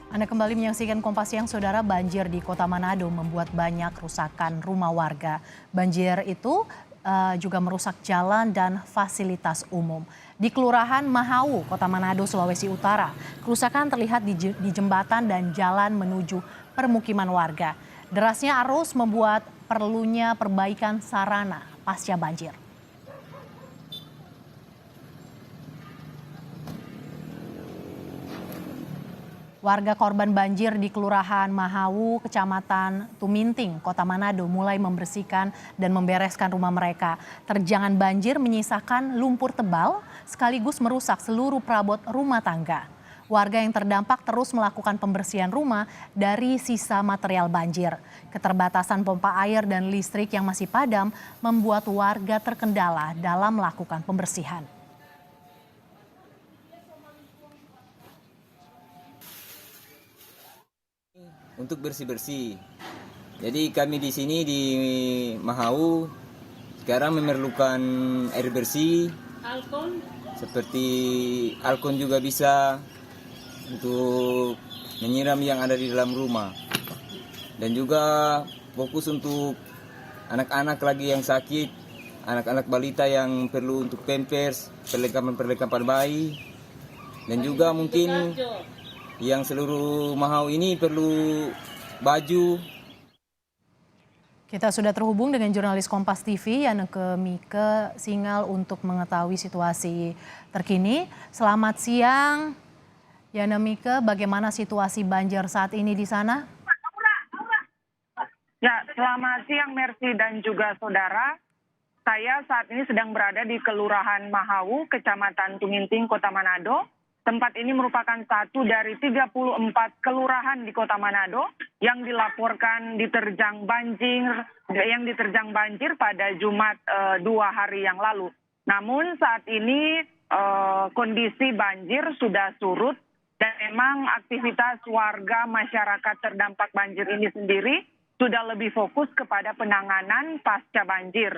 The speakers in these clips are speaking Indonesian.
Anda kembali menyaksikan Kompas Siang, Saudara. Banjir di Kota Manado membuat banyak kerusakan rumah warga. Banjir itu juga merusak jalan dan fasilitas umum. Di Kelurahan Mahau, Kota Manado, Sulawesi Utara, kerusakan terlihat di jembatan dan jalan menuju permukiman warga. Derasnya arus membuat perlunya perbaikan sarana pasca banjir. Warga korban banjir di Kelurahan Mahau, Kecamatan Tuminting, Kota Manado mulai membersihkan dan membereskan rumah mereka. Terjangan banjir menyisakan lumpur tebal sekaligus merusak seluruh perabot rumah tangga. Warga yang terdampak terus melakukan pembersihan rumah dari sisa material banjir. Keterbatasan pompa air dan listrik yang masih padam membuat warga terkendala dalam melakukan pembersihan. Untuk bersih-bersih. Jadi kami di sini di Mahau sekarang memerlukan air bersih, seperti alkon juga bisa untuk menyiram yang ada di dalam rumah. Dan juga fokus untuk anak-anak lagi yang sakit, anak-anak balita yang perlu untuk pampers, perlengkapan-perlengkapan bayi. Dan juga mungkin yang seluruh Mahau ini perlu baju. Kita sudah terhubung dengan jurnalis Kompas TV Yaneke Mike Singal untuk mengetahui situasi terkini. Selamat siang, Yaneke Mike. Bagaimana situasi banjir saat ini di sana? Ya, selamat siang Mercy dan juga saudara. Saya saat ini sedang berada di Kelurahan Mahau, Kecamatan Tuminting, Kota Manado. Tempat ini merupakan satu dari 34 kelurahan di Kota Manado yang dilaporkan diterjang banjir pada Jumat 2 hari yang lalu. Namun saat ini kondisi banjir sudah surut dan memang aktivitas warga masyarakat terdampak banjir ini sendiri sudah lebih fokus kepada penanganan pasca banjir.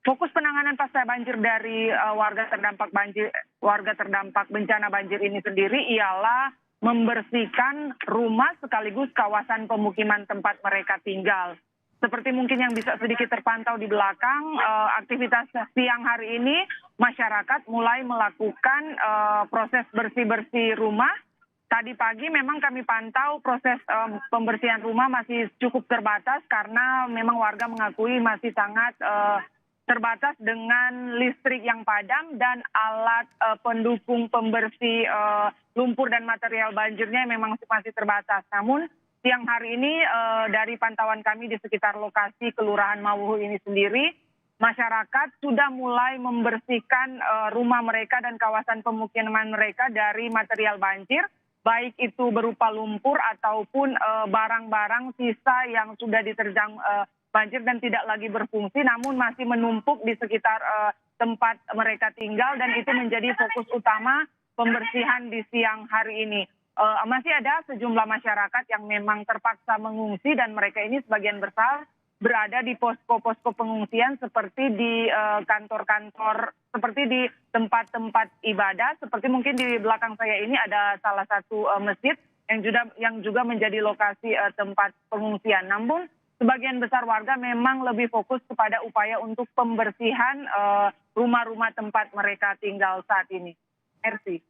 Fokus penanganan pasca banjir dari warga terdampak bencana banjir ini sendiri ialah membersihkan rumah sekaligus kawasan pemukiman tempat mereka tinggal. Seperti mungkin yang bisa sedikit terpantau di belakang, aktivitas siang hari ini masyarakat mulai melakukan proses bersih-bersih rumah. Tadi pagi memang kami pantau proses pembersihan rumah masih cukup terbatas karena memang warga mengakui masih sangat terbatas dengan listrik yang padam dan alat pendukung pembersih lumpur dan material banjirnya memang masih terbatas. Namun siang hari ini dari pantauan kami di sekitar lokasi Kelurahan Mahau ini sendiri, masyarakat sudah mulai membersihkan rumah mereka dan kawasan pemukiman mereka dari material banjir, baik itu berupa lumpur ataupun barang-barang sisa yang sudah diterjang banjir dan tidak lagi berfungsi namun masih menumpuk di sekitar tempat mereka tinggal, dan itu menjadi fokus utama pembersihan di siang hari ini. Masih ada sejumlah masyarakat yang memang terpaksa mengungsi dan mereka ini sebagian besar berada di posko-posko pengungsian seperti di kantor-kantor, seperti di tempat-tempat ibadah, seperti mungkin di belakang saya ini ada salah satu masjid yang juga menjadi lokasi tempat pengungsian. Namun sebagian besar warga memang lebih fokus kepada upaya untuk pembersihan rumah-rumah tempat mereka tinggal saat ini. Mercy.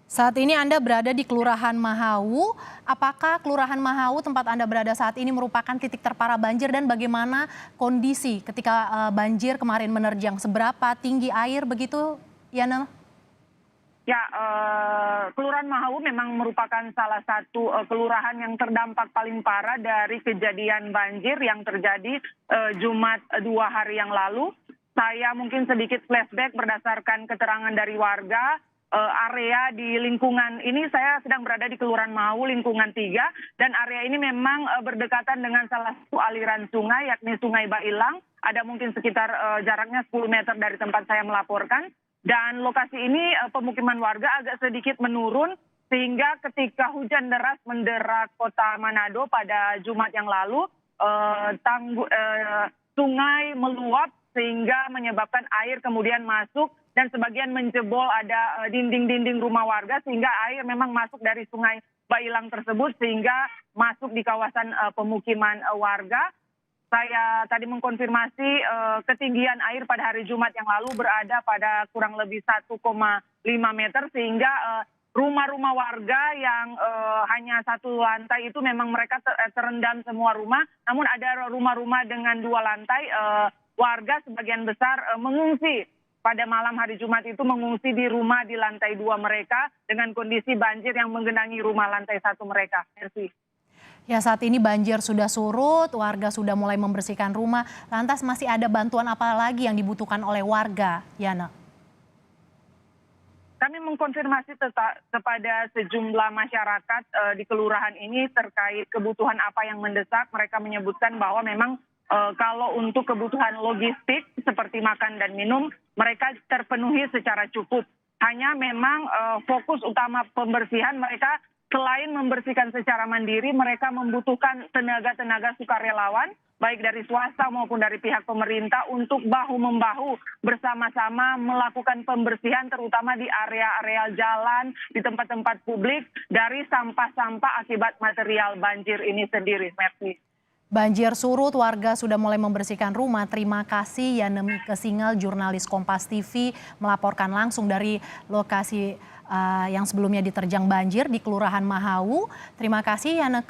Saat ini Anda berada di Kelurahan Mahau. Apakah Kelurahan Mahau tempat Anda berada saat ini merupakan titik terparah banjir dan bagaimana kondisi ketika banjir kemarin menerjang? Seberapa tinggi air begitu, Yana? Ya, Kelurahan Mahau memang merupakan salah satu kelurahan yang terdampak paling parah dari kejadian banjir yang terjadi Jumat 2 hari yang lalu. Saya mungkin sedikit flashback berdasarkan keterangan dari warga. Area di lingkungan ini, saya sedang berada di Kelurahan Mahau lingkungan 3, dan area ini memang berdekatan dengan salah satu aliran sungai yakni Sungai Bailang. Ada mungkin sekitar jaraknya 10 meter dari tempat saya melaporkan. Dan lokasi ini pemukiman warga agak sedikit menurun sehingga ketika hujan deras mendera Kota Manado pada Jumat yang lalu, sungai meluap sehingga menyebabkan air kemudian masuk dan sebagian menjebol ada dinding-dinding rumah warga sehingga air memang masuk dari sungai Bailang tersebut sehingga masuk di kawasan pemukiman warga. Saya tadi mengkonfirmasi ketinggian air pada hari Jumat yang lalu berada pada kurang lebih 1,5 meter sehingga rumah-rumah warga yang hanya satu lantai itu memang mereka terendam semua rumah. Namun ada rumah-rumah dengan 2 lantai, warga sebagian besar mengungsi. Pada malam hari Jumat itu mengungsi di rumah di lantai 2 mereka dengan kondisi banjir yang menggenangi rumah lantai 1 mereka. Merci. Ya, saat ini banjir sudah surut, warga sudah mulai membersihkan rumah. Lantas masih ada bantuan apa lagi yang dibutuhkan oleh warga, Yana? Kami mengkonfirmasi kepada sejumlah masyarakat di kelurahan ini terkait kebutuhan apa yang mendesak. Mereka menyebutkan bahwa memang kalau untuk kebutuhan logistik seperti makan dan minum, mereka terpenuhi secara cukup. Hanya memang fokus utama pembersihan mereka selain membersihkan secara mandiri, mereka membutuhkan tenaga-tenaga sukarelawan, baik dari swasta maupun dari pihak pemerintah untuk bahu-membahu bersama-sama melakukan pembersihan terutama di area-area jalan, di tempat-tempat publik dari sampah-sampah akibat material banjir ini sendiri. Merci. Banjir surut, warga sudah mulai membersihkan rumah. Terima kasih Yana Kesingal, jurnalis Kompas TV melaporkan langsung dari lokasi yang sebelumnya diterjang banjir di Kelurahan Mahawu. Terima kasih Yana.